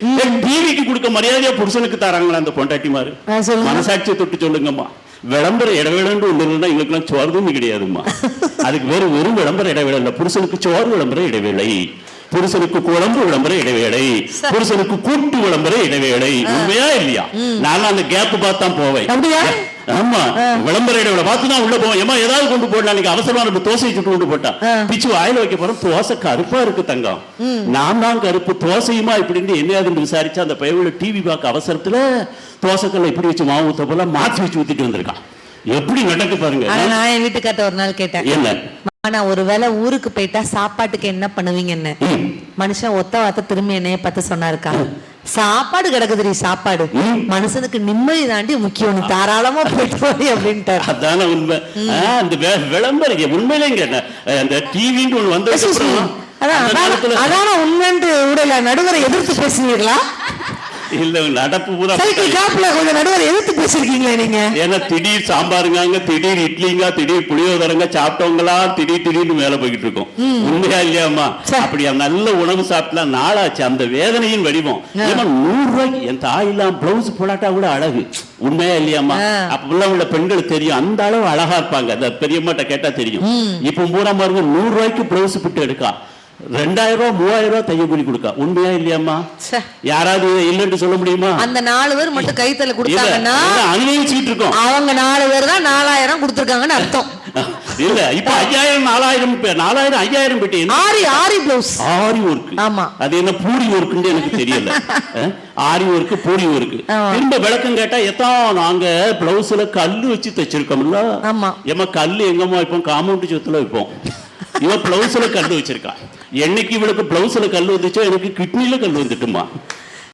டிவிக்கு கொடுக்க மரியாதையா புருஷனுக்கு தராங்களா அந்த பொண்டாட்டிமாரு? மனசாட்சியை தொட்டு சொல்லுங்கம்மா. விளம்பர இடைவேளன்னு ஒண்ணு இல்லைன்னா எங்களுக்குலாம் சோறு தண்ணி கிடையாதும்மா. அதுக்கு வெறும் விளம்பர இடைவேளை இல்லை. புருஷனுக்கு சோறு விளம்பர இடைவேளை, புருஷனுக்கு குழம்பு விளம்பர இடைவேளை, புருஷனுக்கு கூட்டு விளம்பர இடைவேளை. உண்மையா இல்லையா? நான் அந்த கேப் பார்த்து தான் போவேன். ஆமா, விளம்பர இடைவேளை பார்த்து தான் உள்ள போவேன். ஏமா ஏதாவது கொண்டு போடலாம், அவசரமா நம்ம தோசையை சுட்டு கொண்டு போட்டா பிச்சு வாயில வைக்க போறோம். தோசை கருப்பா இருக்கு தங்கம், நான் தான் கருப்பு, தோசையுமா இப்படின்னு என்னையாதுன்னு விசாரிச்சா அந்த பையன் டிவி பார்க்க அவசரத்துல தோசைக்கல்ல இப்படி வச்சு மாவு ஊத்த போல மாற்றி வச்சு ஊத்திட்டு வந்திருக்கான். எப்படி நடக்கு பாருங்க. நான் என் வீட்டுக்காட்ட ஒரு நாள் கேட்டேன், என்ன ஆனா ஒருவேளை ஊருக்கு போயிட்டா சாப்பாட்டுக்கு என்ன பண்ணுவீங்கன்னு. மனுஷன் ஒத்த வார்த்தை திரும்பி என்னைய பார்த்து சொன்னாருக்கா, சாப்பாடு கிடக்குது, சாப்பாடு மனுஷனுக்கு நிம்மதி தாண்டி முக்கியம், தாராளமா போயிட்டு போய் அப்படின்ட்டாரு. அதான உண்மை. அந்த விளம்பரம் உண்மையிலே கேட்டேன். அந்த டிவின்னு ஒண்ணு வந்து அதான உண்மைன்னு உடல நடுவரை எதிர்த்து பேசுவீங்களா? இல்ல, நடப்பு பூரா கொஞ்சம் நடுவரை எதிர்த்து பேசிருக்கீங்களா நீங்க? ஏன்னா திடீர் சாம்பாருங்க, திடீர் இட்லிங்க, திடீர் புளியோதரங்க சாப்பிட்டவங்களா திடீர்னு மேல போய்கிட்டு இருக்கோம். உண்மையா இல்லையாமா? அப்படியா நல்ல உணவு சாப்பிட்டா நாளாச்சு. அந்த வேதனையின் வடிவம். 100 ரூபாய்க்கு என் தாயெல்லாம் பிளவுஸ் போடாட்டா கூட அழகு. உண்மையா இல்லையாமா? அப்பெல்லாம் உள்ள பெண்கள் தெரியும், அந்த அளவு அழகா இருப்பாங்க. அந்த பெரியம்மாட்ட கேட்டா தெரியும். இப்ப பூரா பாருங்க 100 ரூபாய்க்கு பிளவுஸ் பிட்டு எடுக்கா, 2000 ரூபாய் 3000 ரூபாய் தைய கூலி கொடுக்க. உண்மையா இல்லையாம்மா? யாராவது இல்லன்னு சொல்ல முடியுமா? அந்த 4 பேர் மட்டும் கைத்தல கொடுத்தாங்கன்னா அனுபவிச்சுட்டு இருக்கோம். அவங்க 4 பேர் தான் 4000 கொடுத்திருக்காங்கன்னு அர்த்தம். இல்ல, இப்ப 5000 4000 5000 பெட்டி ஆரி பிளவுஸ், ஆரி ஒர்க். ஆமா, அது என்ன பூரி ஒர்க்குன்னு எனக்கு தெரியல. ஆரி ஒர்க், பூரி ஒர்க். திரும்ப விளக்கம் கேட்டா எத்தான் நாங்க பிளவுஸ்ல கல்லு வச்சு தைச்சிருக்கோம்ல. ஆமா, ஏமா கல்லு எங்கம்மா வைப்போம்? காம்பவுண்ட் சுத்துல வைப்போம். இவன் பிளவுஸ்ல கல்லு வச்சிருக்கான். என்னைக்கு இவளுக்கு பிளவுஸ்ல கல்லு வந்துச்சோ எனக்கு கிட்னில கல்லு வந்துட்டுமா.